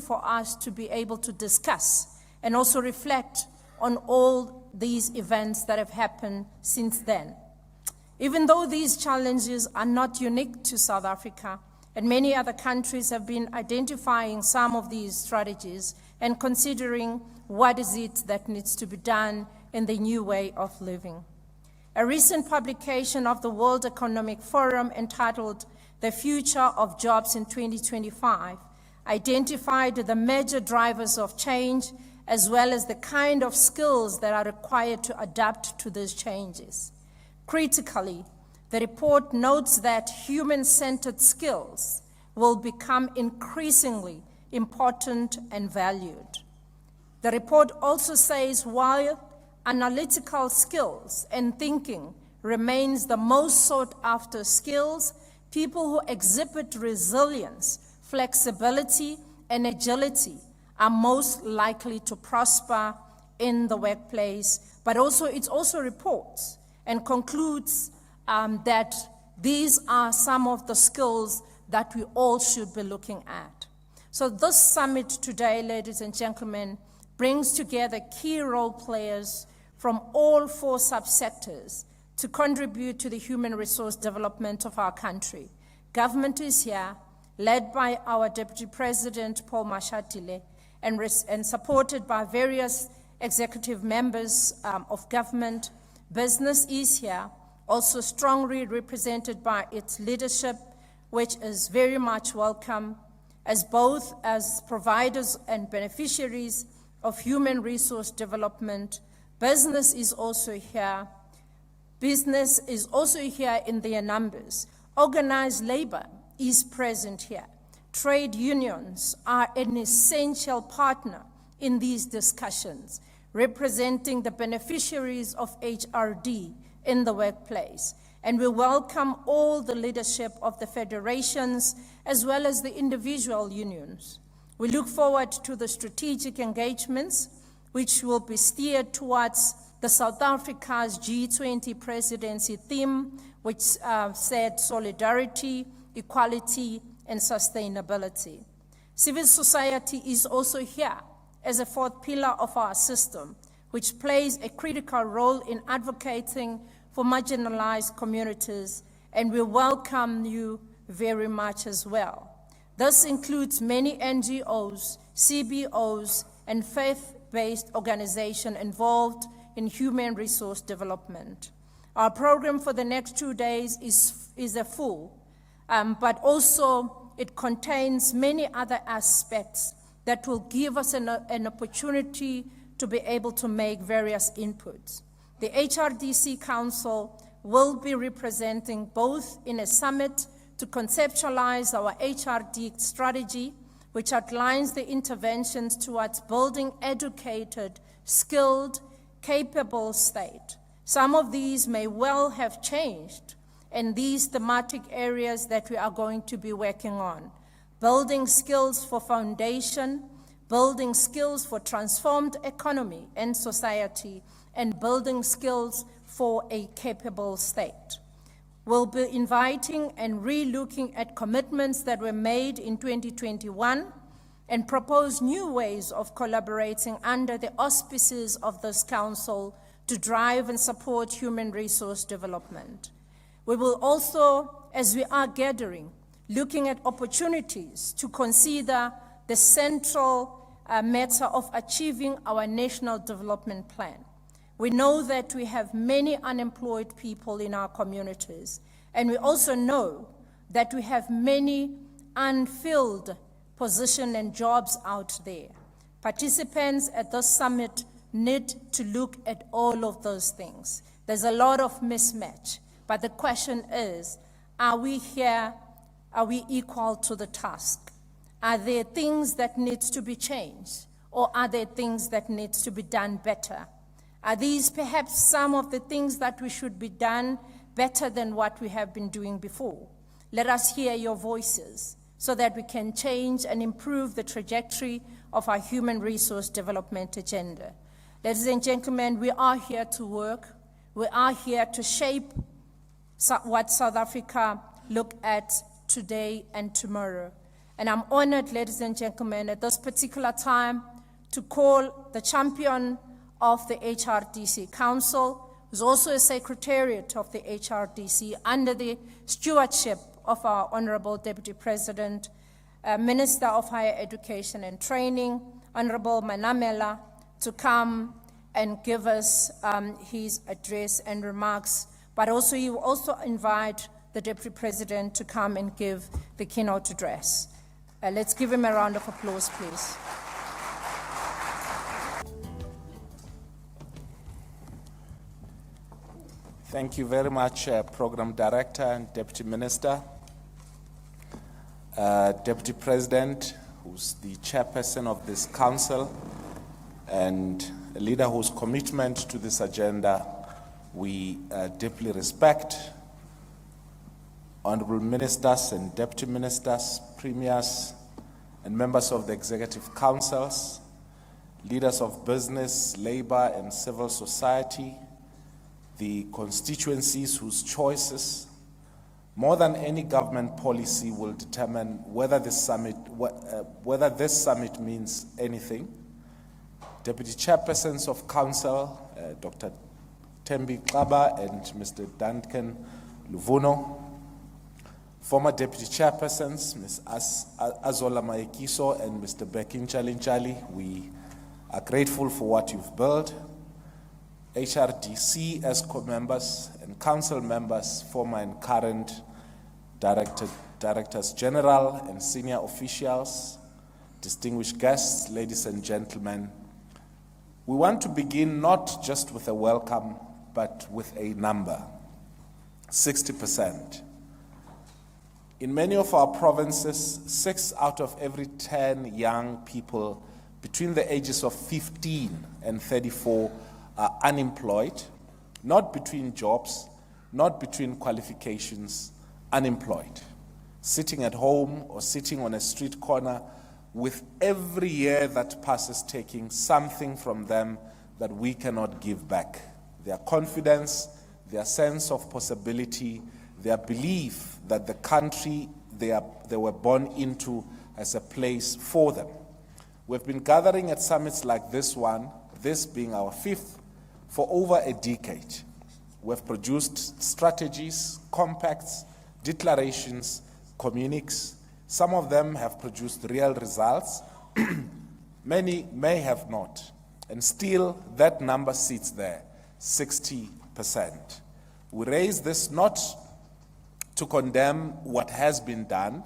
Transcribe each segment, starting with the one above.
for us to be able to discuss and also reflect on all these events that have happened since then. Even though these challenges are not unique to South Africa, and many other countries have been identifying some of these strategies and considering what is it that needs to be done in the new way of living. A recent publication of the World Economic Forum entitled "The Future of Jobs in 2025" identified the major drivers of change as well as the kind of skills that are required to adapt to these changes. Critically, the report notes that human-centered skills will become increasingly important and valued. The report also says while analytical skills and thinking remains the most sought after skills, people who exhibit resilience, flexibility, and agility are most likely to prosper in the workplace. But also, it also reports and concludes that these are some of the skills that we all should be looking at. So this summit today, ladies and gentlemen, brings together key role players from all 4 subsectors to contribute to the human resource development of our country. Government is here, led by our Deputy President, Paul Mashatile, and supported by various executive members of government. Business is here, also strongly represented by its leadership, which is very much welcome, as both as providers and beneficiaries of human resource development. Business is also here. Business is also here in their numbers. Organized labor is present here. Trade unions are an essential partner in these discussions, representing the beneficiaries of HRD in the workplace. And we welcome all the leadership of the federations as well as the individual unions. We look forward to the strategic engagements which will be steered towards the South Africa's G20 presidency theme, which said solidarity, equality, and sustainability. Civil society is also here as a 4th pillar of our system, which plays a critical role in advocating for marginalized communities, and we welcome you very much as well. This includes many NGOs, CBOs, and faith-based organizations involved in human resource development. Our program for the next 2 days is a full, but also it contains many other aspects that will give us an opportunity to be able to make various inputs. The HRDC Council will be representing both in a summit to conceptualize our HRD strategy, which outlines the interventions towards building educated, skilled, capable state. Some of these may well have changed in these thematic areas that we are going to be working on. Building skills for foundation, building skills for transformed economy and society, and building skills for a capable state. We'll be inviting and re-looking at commitments that were made in 2021 and propose new ways of collaborating under the auspices of this council to drive and support human resource development. We will also, as we are gathering, looking at opportunities to consider the central matter of achieving our national development plan. We know that we have many unemployed people in our communities, and we also know that we have many unfilled positions and jobs out there. Participants at this summit need to look at all of those things. There's a lot of mismatch, but the question is, are we here? Are we equal to the task? Are there things that need to be changed, or are there things that need to be done better? Are these perhaps some of the things that we should be done better than what we have been doing before? Let us hear your voices so that we can change and improve the trajectory of our human resource development agenda. Ladies and gentlemen, we are here to work. We are here to shape what South Africa look at today and tomorrow. And I'm honored, ladies and gentlemen, at this particular time to call the champion of the HRDC Council, who's also a secretariat of the HRDC under the stewardship of our Honorable Deputy President, Minister of Higher Education and Training, Honorable Manamela, to come and give us his address and remarks. But also, he will also invite the Deputy President to come and give the keynote address. Let's give him a round of applause, please. Thank you very much, Program Director and Deputy Minister. Deputy President, who's the chairperson of this council, and a leader whose commitment to this agenda we deeply respect. Honorable ministers and deputy ministers, premiers, and members of the executive councils, leaders of business, labor, and civil society, the constituencies whose choices, more than any government policy, will determine whether this summit means anything. Deputy Chairpersons of Council, Dr. Tembi Kaba and Mr. Duncan Luvuno, former Deputy Chairpersons, Ms. Azola Maekiso and Mr. Bekin Chalinchali, we are grateful for what you've built. HRDC ESCO members and council members, former and current directors general and senior officials, distinguished guests, ladies and gentlemen, we want to begin not just with a welcome, but with a number, 60%. In many of our provinces, 6 out of every 10 young people between the ages of 15 and 34 are unemployed, not between jobs, not between qualifications, unemployed, sitting at home or sitting on a street corner, with every year that passes taking something from them that we cannot give back. Their confidence, their sense of possibility, their belief that the country they were born into has a place for them. We've been gathering at summits like this one, this being our 5th, for over a decade. We've produced strategies, compacts, declarations, communiques. Some of them have produced real results. Many may have not. And still, that number sits there, 60%. We raise this not to condemn what has been done.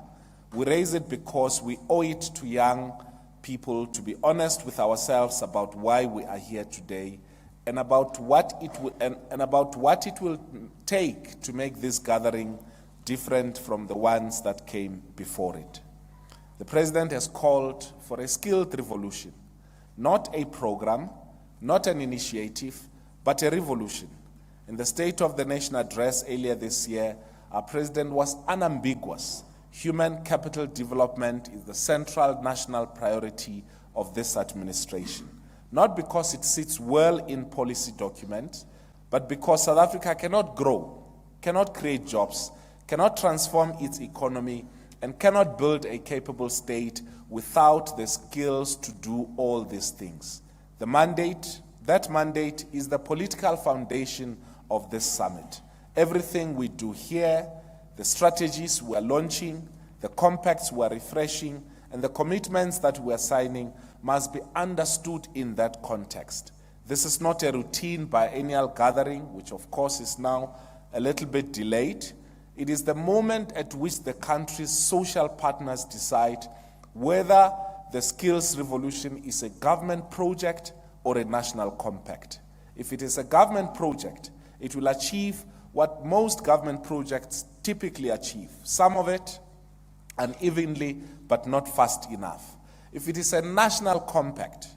We raise it because we owe it to young people to be honest with ourselves about why we are here today, and about what it will take to make this gathering different from the ones that came before it. The President has called for a skilled revolution, not a program, not an initiative, but a revolution. In the State of the Nation address earlier this year, our President was unambiguous. Human capital development is the central national priority of this administration. Not because it sits well in policy documents, but because South Africa cannot grow, cannot create jobs, cannot transform its economy, and cannot build a capable state without the skills to do all these things. That mandate is the political foundation of this summit. Everything we do here, the strategies we are launching, the compacts we are refreshing, and the commitments that we are signing must be understood in that context. This is not a routine biennial gathering, which of course is now a little bit delayed. It is the moment at which the country's social partners decide whether the skills revolution is a government project or a national compact. If it is a government project, it will achieve what most government projects typically achieve, some of it unevenly, but not fast enough. If it is a national compact,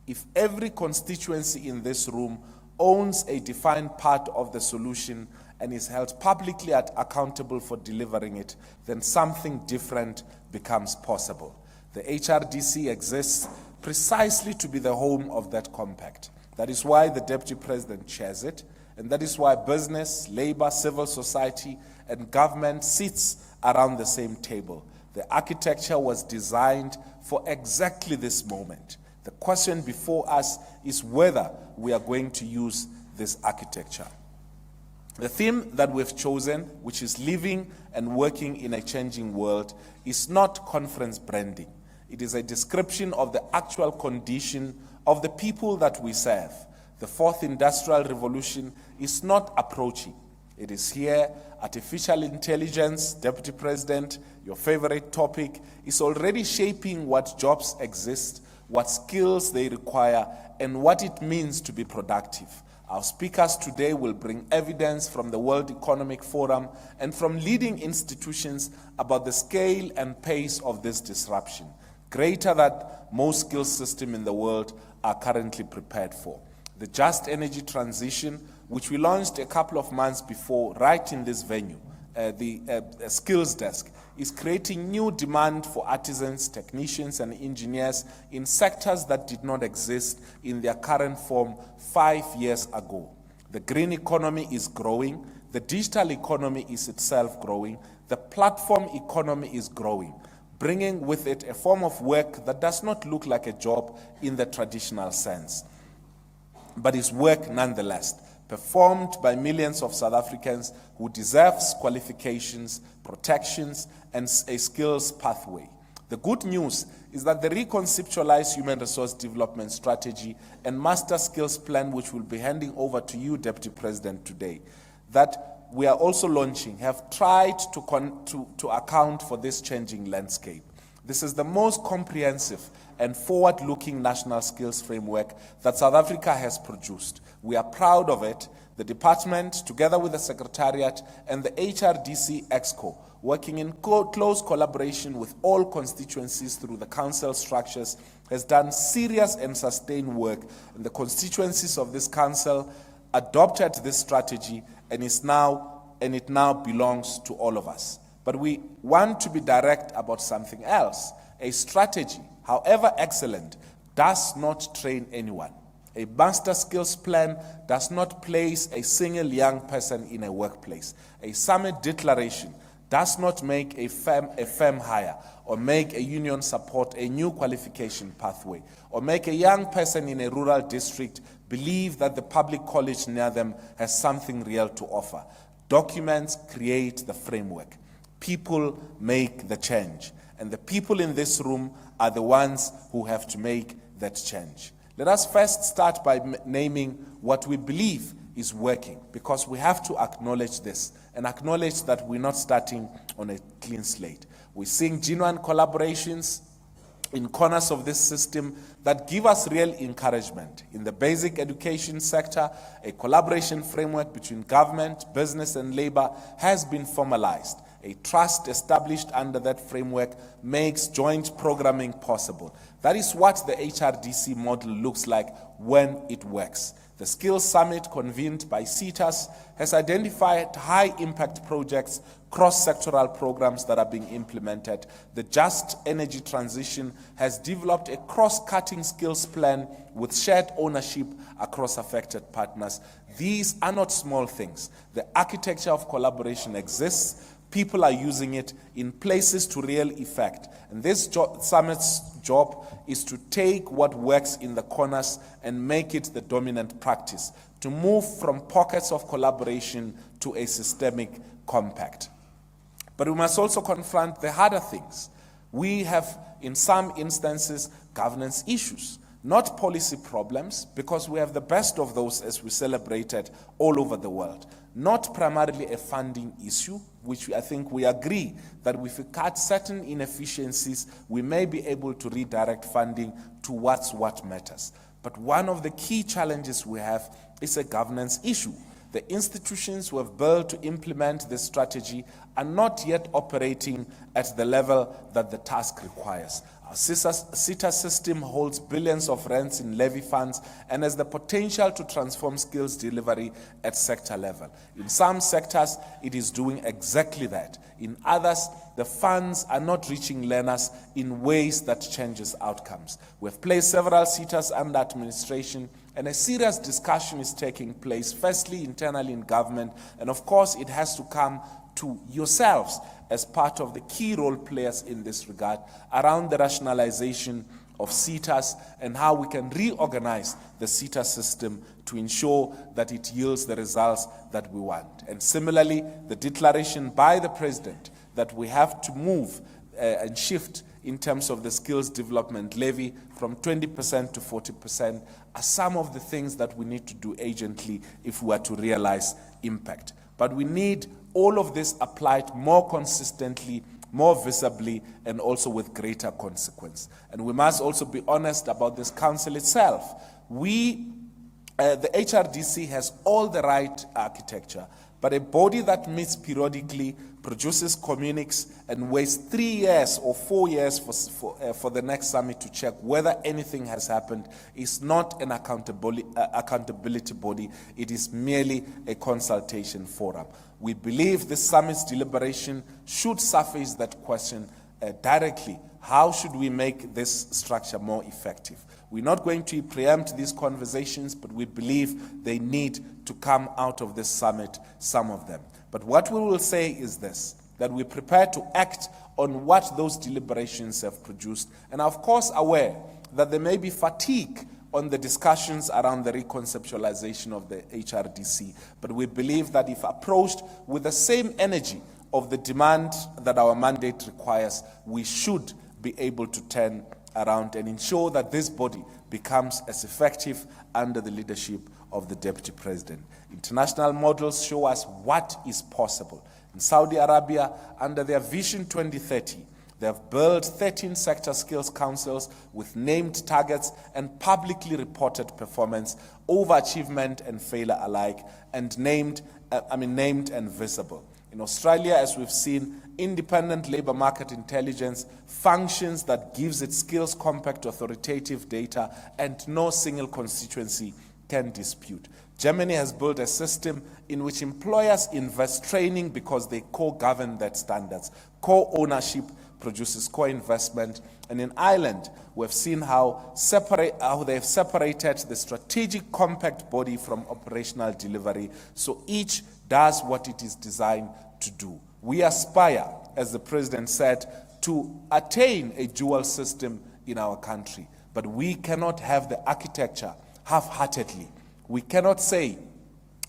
if every constituency in this room owns a defined part of the solution and is held publicly accountable for delivering it, then something different becomes possible. The HRDC exists precisely to be the home of that compact. That is why the Deputy President chairs it, and that is why business, labor, civil society, and government sits around the same table. The architecture was designed for exactly this moment. The question before us is whether we are going to use this architecture. The theme that we've chosen, which is living and working in a changing world, is not conference branding. It is a description of the actual condition of the people that we serve. The fourth industrial revolution is not approaching. It is here. Artificial intelligence, Deputy President, your favorite topic, is already shaping what jobs exist, what skills they require, and what it means to be productive. Our speakers today will bring evidence from the World Economic Forum and from leading institutions about the scale and pace of this disruption, greater than most skill systems in the world are currently prepared for. The Just Energy Transition, which we launched a couple of months before, right in this venue, the skills desk, is creating new demand for artisans, technicians, and engineers in sectors that did not exist in their current form 5 years ago. The green economy is growing. The digital economy is itself growing. The platform economy is growing, bringing with it a form of work that does not look like a job in the traditional sense, but is work nonetheless, performed by millions of South Africans who deserves qualifications, protections, and a skills pathway. The good news is that the Reconceptualized Human Resource Development Strategy and Master Skills Plan, which we'll be handing over to you, Deputy President, today, that we are also launching, have tried to account for this changing landscape. This is the most comprehensive and forward-looking national skills framework that South Africa has produced. We are proud of it. The department, together with the Secretariat and the HRDC Exco, working in close collaboration with all constituencies through the council structures, has done serious and sustained work, and the constituencies of this council adopted this strategy, and it now belongs to all of us. But we want to be direct about something else. A strategy, however excellent, does not train anyone. A master skills plan does not place a single young person in a workplace. A summit declaration does not make a firm hire, or make a union support a new qualification pathway, or make a young person in a rural district believe that the public college near them has something real to offer. Documents create the framework. People make the change. And the people in this room are the ones who have to make that change. Let us first start by naming what we believe is working, because we have to acknowledge this and acknowledge that we're not starting on a clean slate. We're seeing genuine collaborations in corners of this system that give us real encouragement. In the basic education sector, a collaboration framework between government, business, and labor has been formalized. A trust established under that framework makes joint programming possible. That is what the HRDC model looks like when it works. The Skills Summit, convened by CETAS, has identified high-impact projects, cross-sectoral programs that are being implemented. The Just Energy Transition has developed a cross-cutting skills plan with shared ownership across affected partners. These are not small things. The architecture of collaboration exists. People are using it in places to real effect. And this summit's job is to take what works in the corners and make it the dominant practice, to move from pockets of collaboration to a systemic compact. But we must also confront the harder things. We have, in some instances, governance issues, not policy problems, because we have the best of those as we celebrated all over the world. Not primarily a funding issue, which I think we agree that if we cut certain inefficiencies, we may be able to redirect funding towards what matters. But one of the key challenges we have is a governance issue. The institutions who have built to implement this strategy are not yet operating at the level that the task requires. Our CETA system holds billions of rands in levy funds and has the potential to transform skills delivery at sector level. In some sectors, it is doing exactly that. In others, the funds are not reaching learners in ways that changes outcomes. We have placed several CETAs under administration, and a serious discussion is taking place, firstly internally in government, and of course it has to come to yourselves as part of the key role players in this regard around the rationalization of CETAs and how we can reorganize the CETA system to ensure that it yields the results that we want. And similarly, the declaration by the President that we have to move and shift in terms of the skills development levy from 20% to 40% are some of the things that we need to do urgently if we are to realize impact. But we need all of this applied more consistently, more visibly, and also with greater consequence. And we must also be honest about this council itself. The HRDC has all the right architecture, but a body that meets periodically, produces communiques, and waits 3 years or 4 years for the next summit to check whether anything has happened is not an accountability body. It is merely a consultation forum. We believe this summit's deliberation should surface that question directly. How should we make this structure more effective? We're not going to preempt these conversations, but we believe they need to come out of this summit, some of them. But what we will say is this, that we're prepared to act on what those deliberations have produced, and are of course aware that there may be fatigue on the discussions around the reconceptualization of the HRDC, but we believe that if approached with the same energy of the demand that our mandate requires, we should be able to turn around and ensure that this body becomes as effective under the leadership of the Deputy President. International models show us what is possible. In Saudi Arabia, under their Vision 2030, they have built 13 sector skills councils with named targets and publicly reported performance, overachievement and failure alike, and named and visible. In Australia, as we've seen, independent labor market intelligence functions that gives its skills compact authoritative data, and no single constituency can dispute. Germany has built a system in which employers invest training because they co-govern that standards. Co-ownership produces co-investment. And in Ireland, we've seen how they've separated the strategic compact body from operational delivery, so each does what it is designed to do. We aspire, as the President said, to attain a dual system in our country, but we cannot have the architecture half-heartedly. We cannot say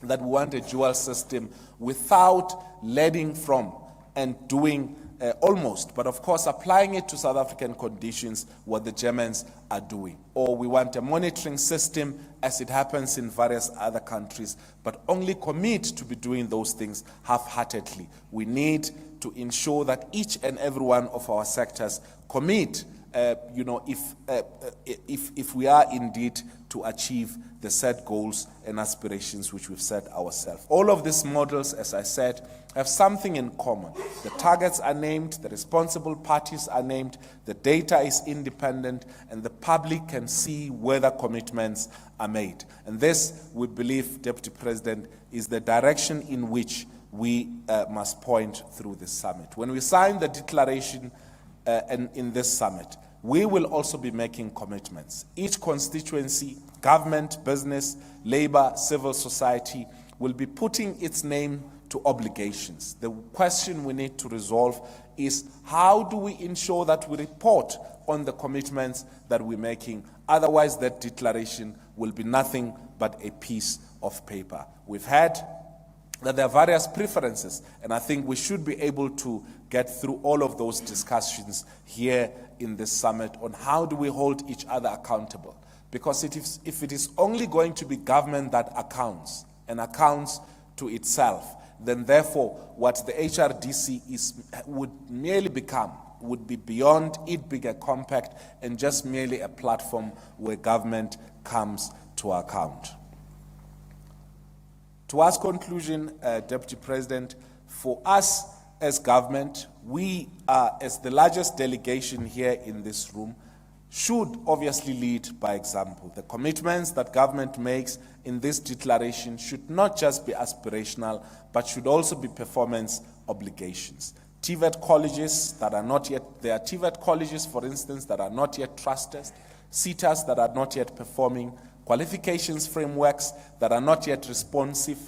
that we want a dual system without leading from and doing almost, but of course applying it to South African conditions, what the Germans are doing. Or we want a monitoring system as it happens in various other countries, but only commit to be doing those things half-heartedly. We need to ensure that each and every one of our sectors commit, if we are indeed to achieve the set goals and aspirations which we've set ourselves. All of these models, as I said, have something in common. The targets are named, the responsible parties are named, the data is independent, and the public can see whether commitments are made. And this, we believe, Deputy President, is the direction in which we must point through this summit. When we sign the declaration and in this summit, we will also be making commitments. Each constituency, government, business, labor, civil society will be putting its name to obligations. The question we need to resolve is, how do we ensure that we report on the commitments that we're making? Otherwise, that declaration will be nothing but a piece of paper. We've had that there are various preferences, and I think we should be able to get through all of those discussions here in this summit on how do we hold each other accountable. Because if it is only going to be government that accounts and accounts to itself, then therefore what the HRDC would merely become would be beyond it being a compact and just merely a platform where government comes to account. Towards conclusion, Deputy President, for us as government, we are, as the largest delegation here in this room, should obviously lead by example. The commitments that government makes in this declaration should not just be aspirational, but should also be performance obligations. TVET colleges that are not yet, there are TVET colleges, for instance, that are not yet trusted, CETAs that are not yet performing, qualifications frameworks that are not yet responsive.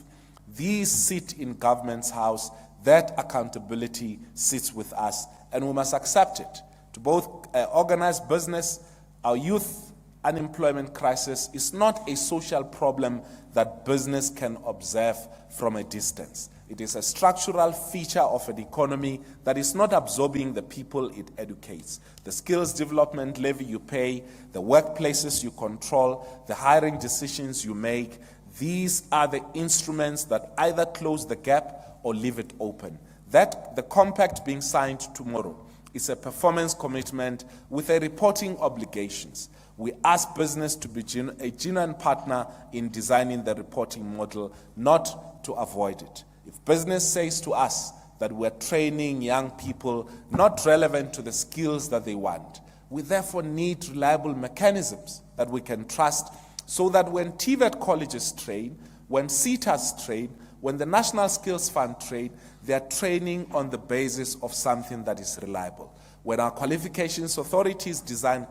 These sit in government's house. that accountability sits with us, and we must accept it. To both organize business, our youth unemployment crisis is not a social problem that business can observe from a distance. It is a structural feature of an economy that is not absorbing the people it educates. The skills development levy you pay, the workplaces you control, the hiring decisions you make, these are the instruments that either close the gap or leave it open. That the compact being signed tomorrow is a performance commitment with a reporting obligations. We ask business to be a genuine partner in designing the reporting model, not to avoid it. If business says to us that we're training young people not relevant to the skills that they want, we therefore need reliable mechanisms that we can trust, so that when TVET colleges train, when CETAs train, when the National Skills Fund train, they are training on the basis of something that is reliable. When our qualifications authorities design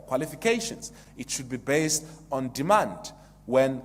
qualifications, it should be based on demand. When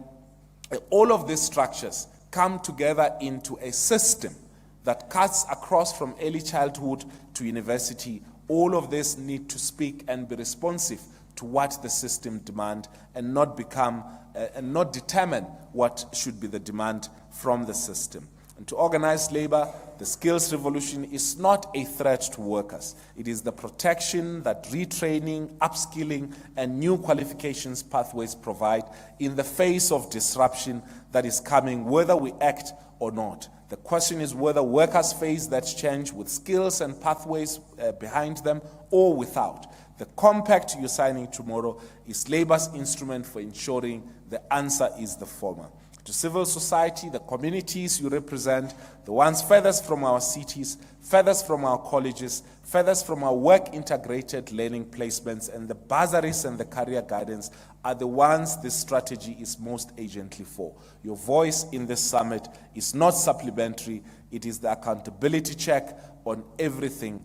all of these structures come together into a system that cuts across from early childhood to university, all of this need to speak and be responsive to what the system demand, and not determine what should be the demand from the system. And to organize labor, the skills revolution is not a threat to workers. It is the protection that retraining, upskilling, and new qualifications pathways provide in the face of disruption that is coming, whether we act or not. The question is whether workers face that change with skills and pathways behind them or without. The compact you're signing tomorrow is labor's instrument for ensuring the answer is the former. To civil society, the communities you represent, the ones furthest from our cities, furthest from our colleges, furthest from our work-integrated learning placements, and the bursaries and the career guidance are the ones this strategy is most agently for. Your voice in this summit is not supplementary, it is the accountability check on everything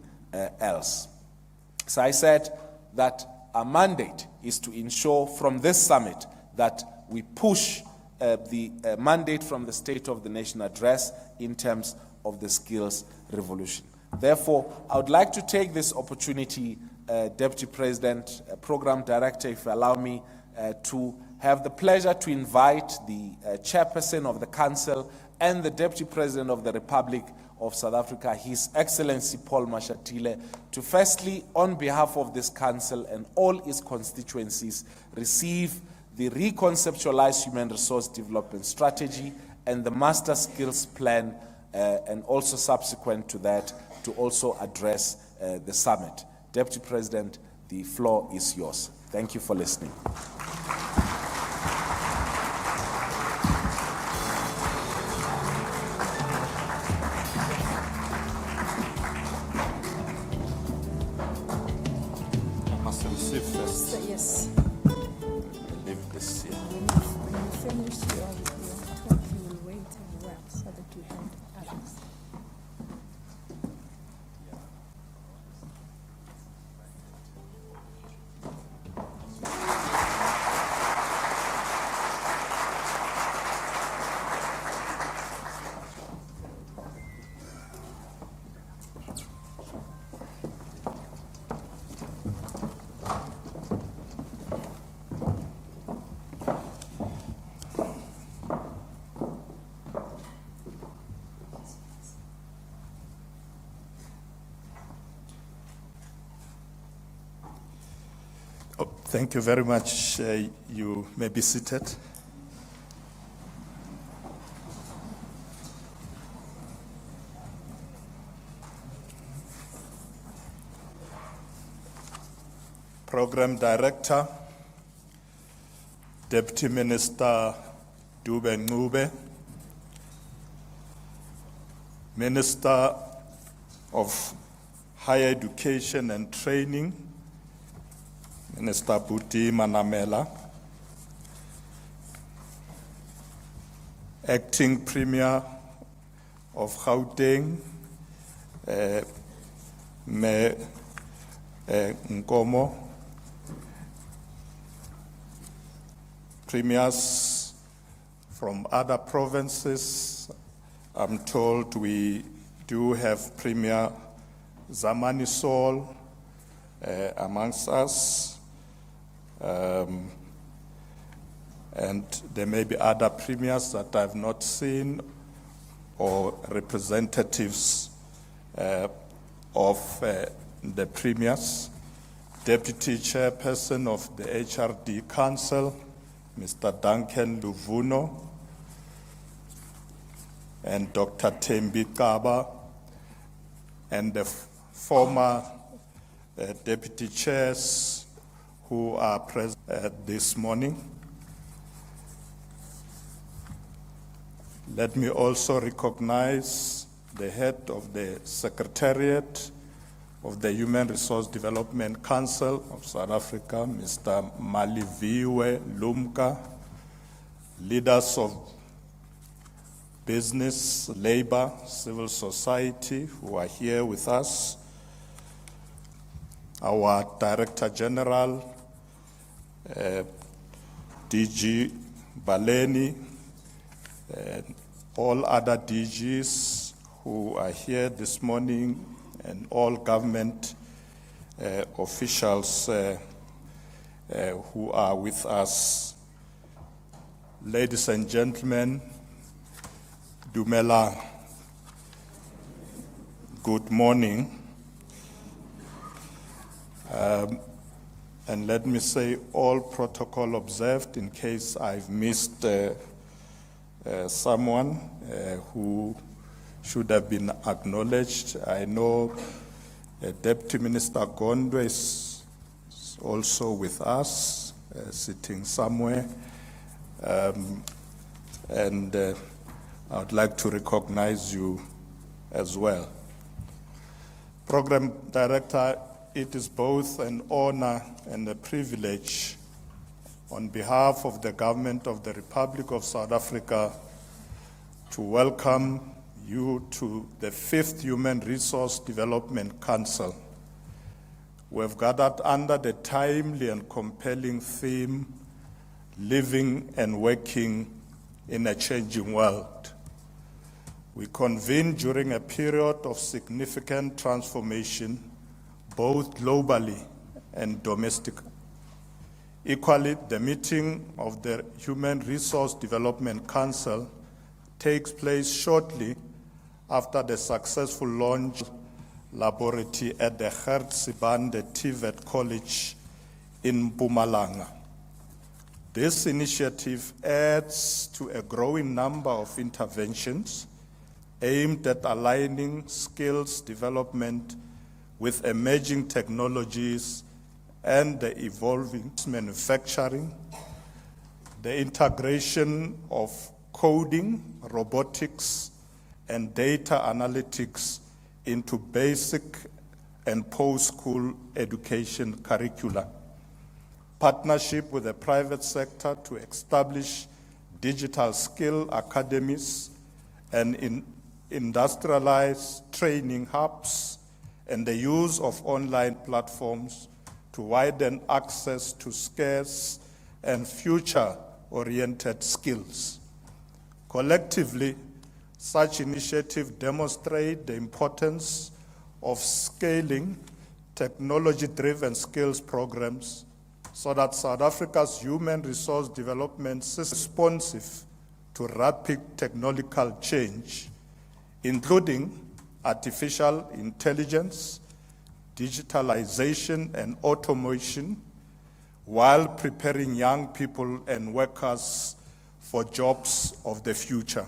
else. So I said that our mandate is to ensure from this summit that we push the mandate from the State of the Nation address in terms of the skills revolution. Therefore, I would like to take this opportunity, Deputy President, Program Director, if you allow me, to have the pleasure to invite the Chairperson of the Council and the Deputy President of the Republic of South Africa, His Excellency Paul Mashatile, to firstly, on behalf of this Council and all its constituencies, receive the Reconceptualized Human Resource Development Strategy and the Master Skills Plan, and also subsequent to that, to also address the summit. Deputy President, the floor is yours. Thank you for listening. I must receive first. Yes. Leave this here. When you finish your talk, you will wait as well so that you hand others. Oh, thank you very much. You may be seated. Program Director, Deputy Minister Dube Ngube, Minister of Higher Education and Training, Minister Buti Manamela, Acting Premier of Gauteng, Me Nkomo, Premiers from other provinces, I'm told we do have Premier Zamani Sol amongst us, and there may be other premiers that I've not seen, or representatives of the premiers. Deputy Chairperson of the HRD Council, Mr. Duncan Luvuno, and Dr. Tembi Kaba, and the former deputy chairs who are present this morning. Let me also recognize the head of the Secretariat of the Human Resource Development Council of South Africa, Mr. Maliviwe Lumka, leaders of business, labor, civil society who are here with us, our Director General, DG Baleni, and all other DGs who are here this morning, and all government officials who are with us. Ladies and gentlemen, Dumela, good morning. And let me say all protocol observed in case I've missed someone who should have been acknowledged. I know Deputy Minister Gondwe is also with us, sitting somewhere. And I would like to recognize you as well. Program Director, it is both an honor and a privilege on behalf of the Government of the Republic of South Africa to welcome you to the 5th Human Resource Development Council. We have gathered under the timely and compelling theme, living and working in a changing world. We convened during a period of significant transformation, both globally and domestically. Equally, the meeting of the Human Resource Development Council takes place shortly after the successful launch laboratory at the Hertzibande TVET College in Mpumalanga. This initiative adds to a growing number of interventions aimed at aligning skills development with emerging technologies and the evolving manufacturing, the integration of coding, robotics, and data analytics into basic and post-school education curricula, partnership with the private sector to establish digital skill academies and industrialize training hubs, and the use of online platforms to widen access to scarce and future-oriented skills. Collectively, such initiatives demonstrate the importance of scaling technology-driven skills programs so that South Africa's human resource development is responsive to rapid technological change, including artificial intelligence, digitalization, and automation, while preparing young people and workers for jobs of the future.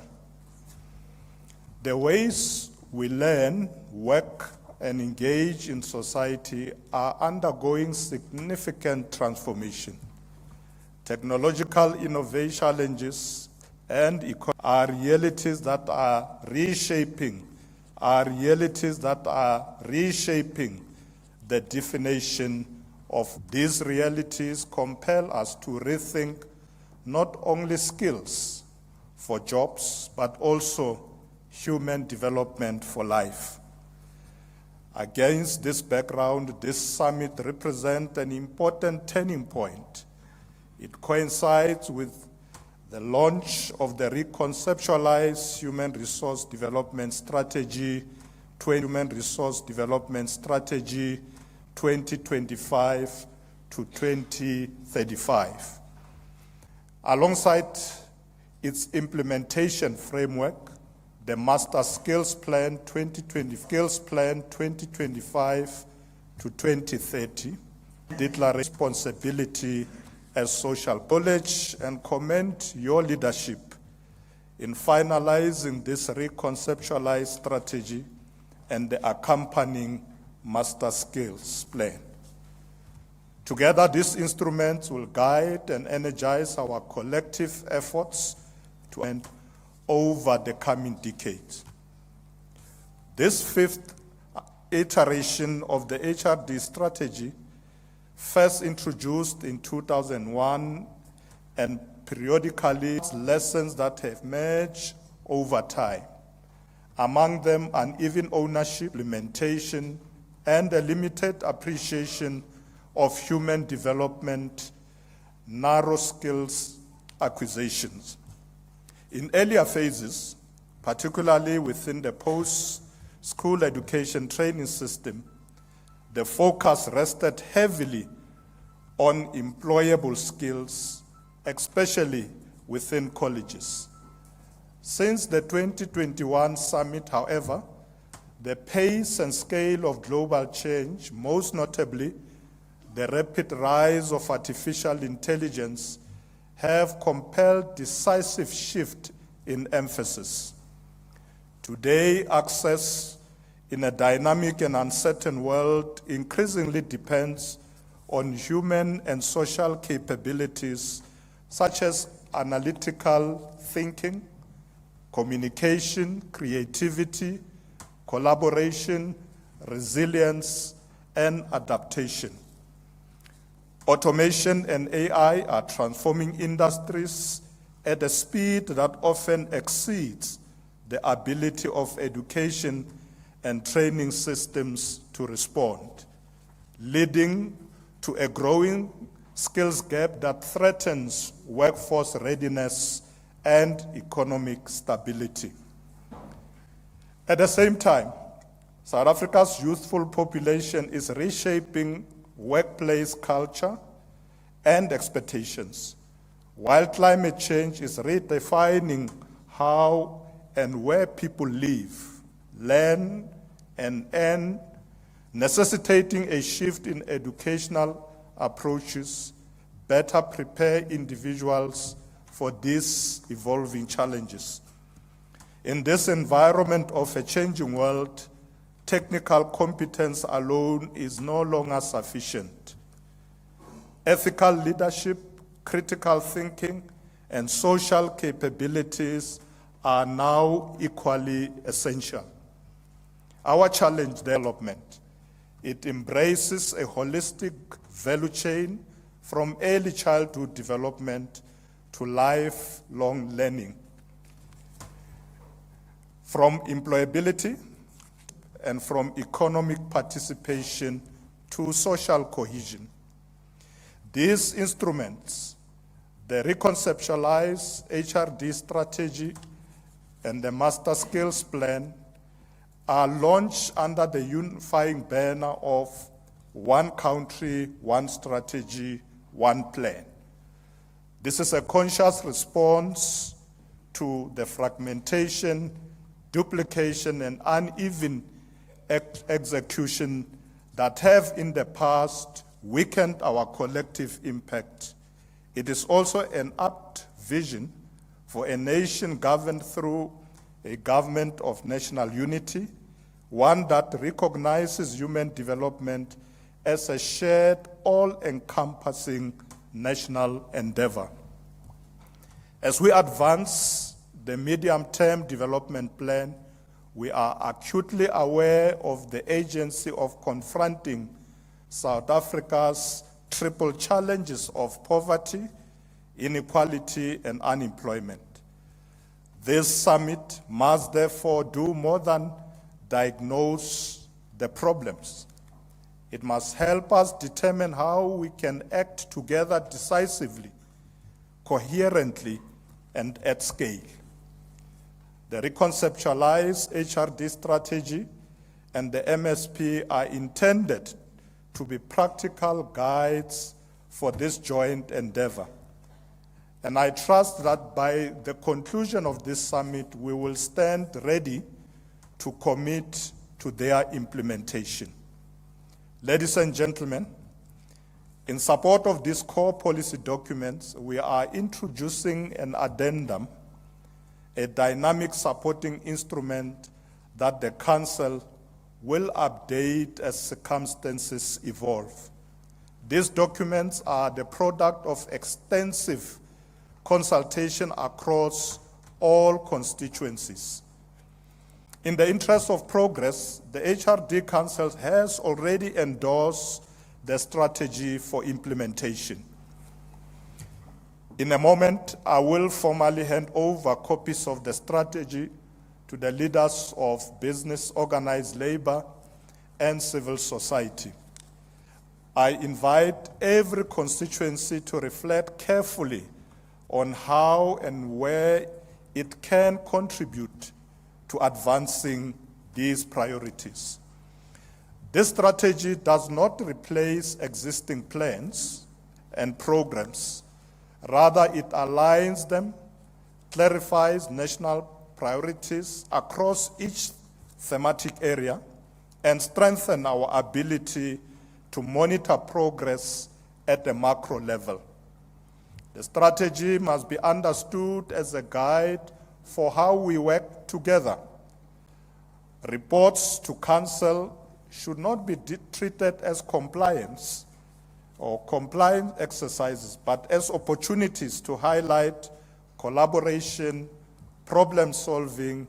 The ways we learn, work, and engage in society are undergoing significant transformation. Technological innovation challenges and are realities that are reshaping the definition of these realities. Compel us to rethink not only skills for jobs, but also human development for life. Against this background, this summit represents an important turning point. It coincides with the launch of the Reconceptualized Human Resource Development Strategy, Human Resource Development Strategy 2025 to 2035. Alongside its implementation framework, the Master Skills Plan 2025 to 2030 declare responsibility as social college and commend your leadership in finalizing this reconceptualized strategy and the accompanying Master Skills Plan. Together, these instruments will guide and energize our collective efforts to end over the coming decades. This fifth iteration of the HRD strategy, first introduced in 2001 and periodically lessons that have emerged over time. Among them, uneven ownership, implementation, and a limited appreciation of human development, narrow skills acquisitions. In earlier phases, particularly within the post-school education training system, the focus rested heavily on employable skills, especially within colleges. Since the 2021 summit, however, the pace and scale of global change, most notably the rapid rise of artificial intelligence, have compelled decisive shift in emphasis. Today, access in a dynamic and uncertain world increasingly depends on human and social capabilities such as analytical thinking, communication, creativity, collaboration, resilience, and adaptation. Automation and AI are transforming industries at a speed that often exceeds the ability of education and training systems to respond, leading to a growing skills gap that threatens workforce readiness and economic stability. At the same time, South Africa's youthful population is reshaping workplace culture and expectations, while climate change is redefining how and where people live, learn, and earn, necessitating a shift in educational approaches, better prepare individuals for these evolving challenges. In this environment of a changing world, technical competence alone is no longer sufficient. Ethical leadership, critical thinking, and social capabilities are now equally essential. Our challenge development, it embraces a holistic value chain from early childhood development to lifelong learning, from employability and from economic participation to social cohesion. These instruments, the Reconceptualized HRD strategy and the Master Skills Plan, are launched under the unifying banner of one country, one strategy, one plan. This is a conscious response to the fragmentation, duplication, and uneven execution that have in the past weakened our collective impact. It is also an apt vision for a nation governed through a government of national unity, one that recognizes human development as a shared, all-encompassing national endeavor. As we advance the medium-term development plan, we are acutely aware of the urgency of confronting South Africa's triple challenges of poverty, inequality, and unemployment. This summit must therefore do more than diagnose the problems. It must help us determine how we can act together decisively, coherently, and at scale. The Reconceptualized HRD strategy and the MSP are intended to be practical guides for this joint endeavor. And I trust that by the conclusion of this summit, we will stand ready to commit to their implementation. Ladies and gentlemen, in support of these core policy documents, we are introducing an addendum, a dynamic supporting instrument that the Council will update as circumstances evolve. These documents are the product of extensive consultation across all constituencies. In the interest of progress, the HRD Council has already endorsed the strategy for implementation. In a moment, I will formally hand over copies of the strategy to the leaders of business, organized labor, and civil society. I invite every constituency to reflect carefully on how and where it can contribute to advancing these priorities. This strategy does not replace existing plans and programs. Rather, it aligns them, clarifies national priorities across each thematic area, and strengthens our ability to monitor progress at the macro level. The strategy must be understood as a guide for how we work together. Reports to Council should not be treated as compliance or compliance exercises, but as opportunities to highlight collaboration, problem solving,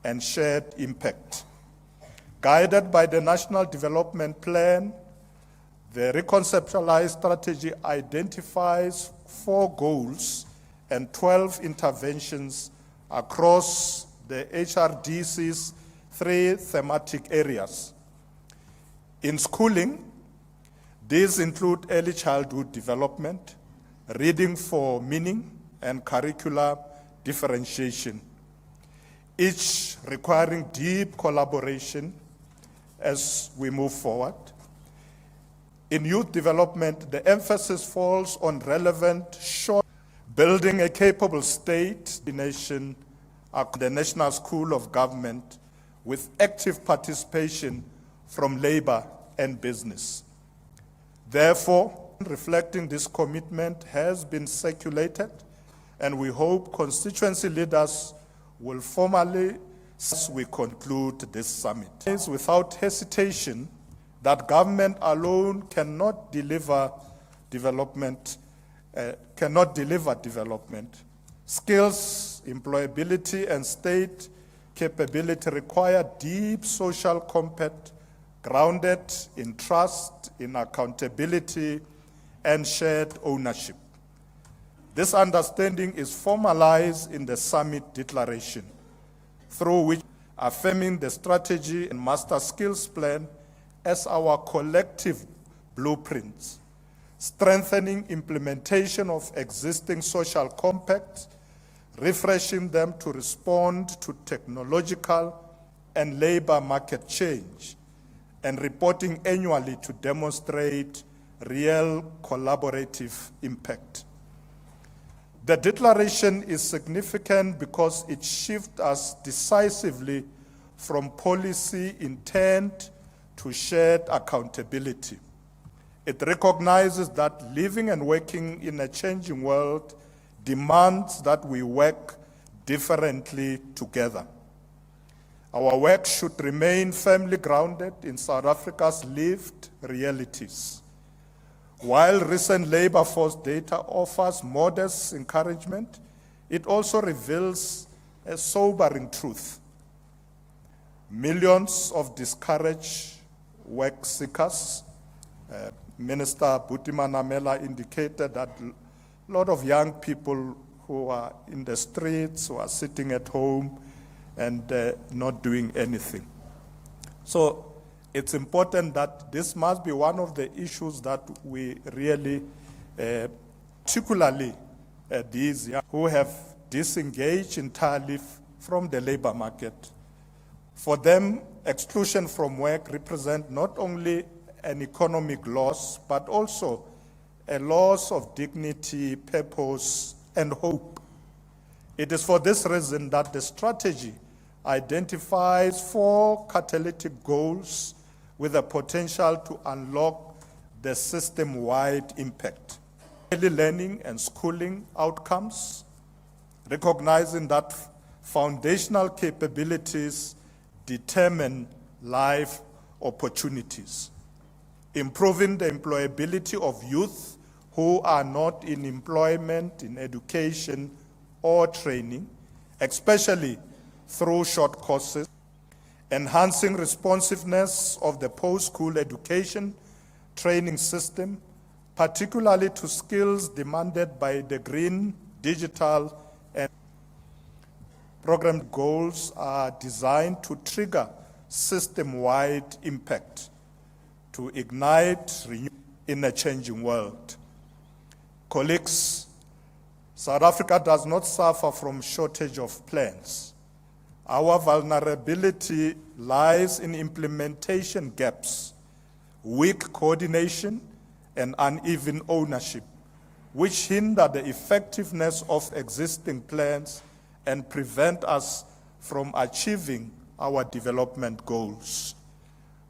and shared impact. Guided by the National Development Plan, the Reconceptualized strategy identifies 4 goals and 12 interventions across the HRDC's 3 thematic areas. In schooling, these include early childhood development, reading for meaning, and curricular differentiation, each requiring deep collaboration as we move forward. In youth development, the emphasis falls on relevant short, building a capable state, the nation, the National School of Government, with active participation from labor and business. Therefore, reflecting this commitment has been circulated, and we hope constituency leaders will formally, as we conclude this summit. It is without hesitation that government alone cannot deliver development. Skills, employability, and state capability require deep social compact grounded in trust, in accountability, and shared ownership. This understanding is formalized in the summit declaration, through which affirming the strategy and master skills plan as our collective blueprints, strengthening implementation of existing social compacts, refreshing them to respond to technological and labor market change, and reporting annually to demonstrate real collaborative impact. The declaration is significant because it shifts us decisively from policy intent to shared accountability. It recognizes that living and working in a changing world demands that we work differently together. Our work should remain firmly grounded in South Africa's lived realities. While recent labor force data offers modest encouragement, it also reveals a sobering truth. Millions of discouraged work seekers. Minister Buti-Manamela indicated that a lot of young people who are in the streets, who are sitting at home and not doing anything. So it's important that this must be one of the issues that we really, particularly these young who have disengage entirely from the labor market. For them, exclusion from work represents not only an economic loss, but also a loss of dignity, purpose, and hope. It is for this reason that the strategy identifies 4 catalytic goals with the potential to unlock the system-wide impact. Early learning and schooling outcomes, recognizing that foundational capabilities determine life opportunities. Improving the employability of youth who are not in employment, in education, or training, especially through short courses. Enhancing responsiveness of the post-school education training system, particularly to skills demanded by the green, digital, and program goals are designed to trigger system-wide impact, to ignite renewal in a changing world. Colleagues, South Africa does not suffer from shortage of plans. Our vulnerability lies in implementation gaps, weak coordination, and uneven ownership, which hinder the effectiveness of existing plans and prevent us from achieving our development goals.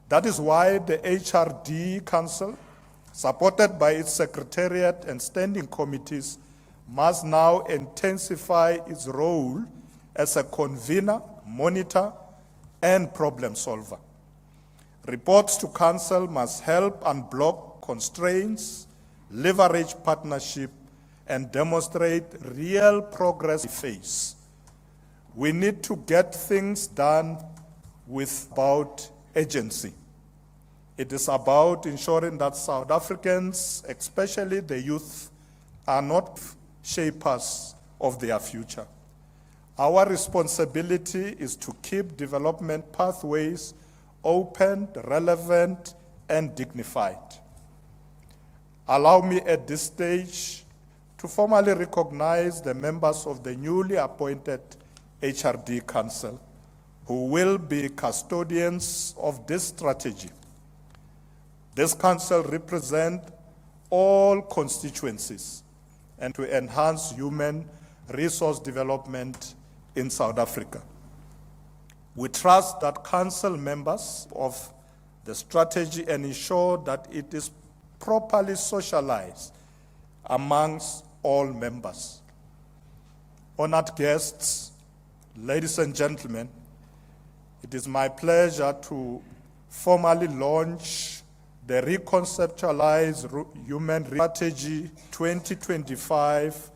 That is why the HRD Council, supported by its Secretariat and standing committees, must now intensify its role as a convener, monitor, and problem solver. Reports to Council must help unblock constraints, leverage partnership, and demonstrate real progress we face. We need to get things done with about agency. It is about ensuring that South Africans, especially the youth, are not shapers of their future. Our responsibility is to keep development pathways open, relevant, and dignified. Allow me at this stage to formally recognize the members of the newly appointed HRD Council, who will be custodians of this strategy. This council represents all constituencies and to enhance human resource development in South Africa. We trust that council members of the strategy and ensure that it is properly socialized amongst all members. Honored guests, ladies and gentlemen, it is my pleasure to formally launch the Reconceptualized Human Strategy 2025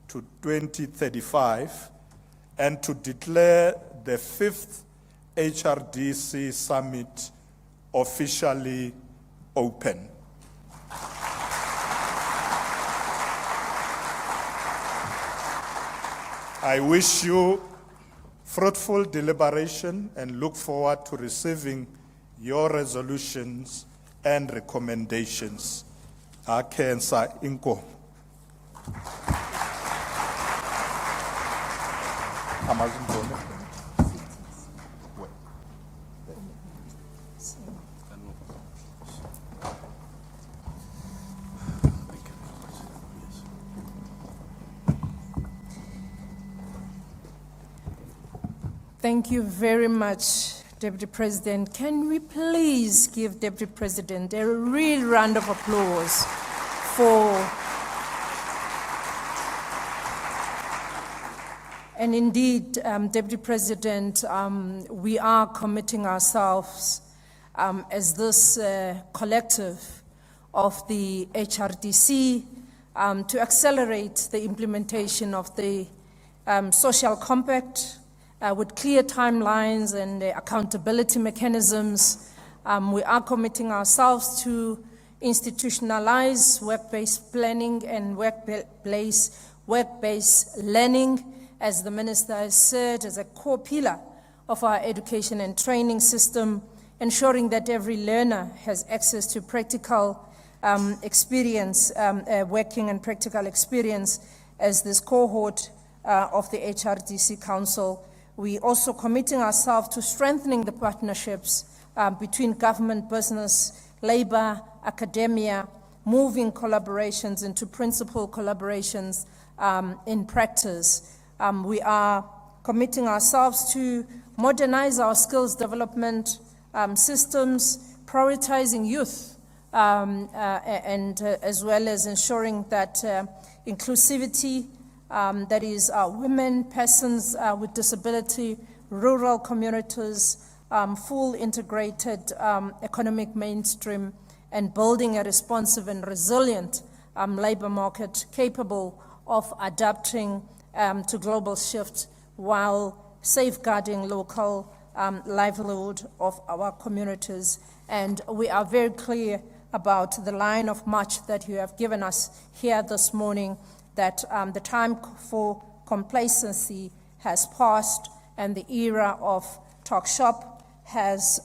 to 2035 and to declare the 5th HRDC Summit officially open. I wish you fruitful deliberation and look forward to receiving your resolutions and recommendations. Akensa Inko. Thank you very much, Deputy President. Can we please give Deputy President a real round of applause for... And indeed, Deputy President, we are committing ourselves as this collective of the HRDC to accelerate the implementation of the social compact with clear timelines and accountability mechanisms. We are committing ourselves to institutionalize work-based planning and work-based learning, as the Minister has said, as a core pillar of our education and training system, ensuring that every learner has access to practical experience, working and practical experience, as this cohort of the HRDC Council. We also committing ourselves to strengthening the partnerships between government, business, labor, academia, moving collaborations into principal collaborations in practice. We are committing ourselves to modernize our skills development systems, prioritizing youth, and as well as ensuring that inclusivity, that is women, persons with disability, rural communities, full integrated economic mainstream, and building a responsive and resilient labor market capable of adapting to global shift while safeguarding local livelihood of our communities. And we are very clear about the line of march that you have given us here this morning, that the time for complacency has passed and the era of talk shop has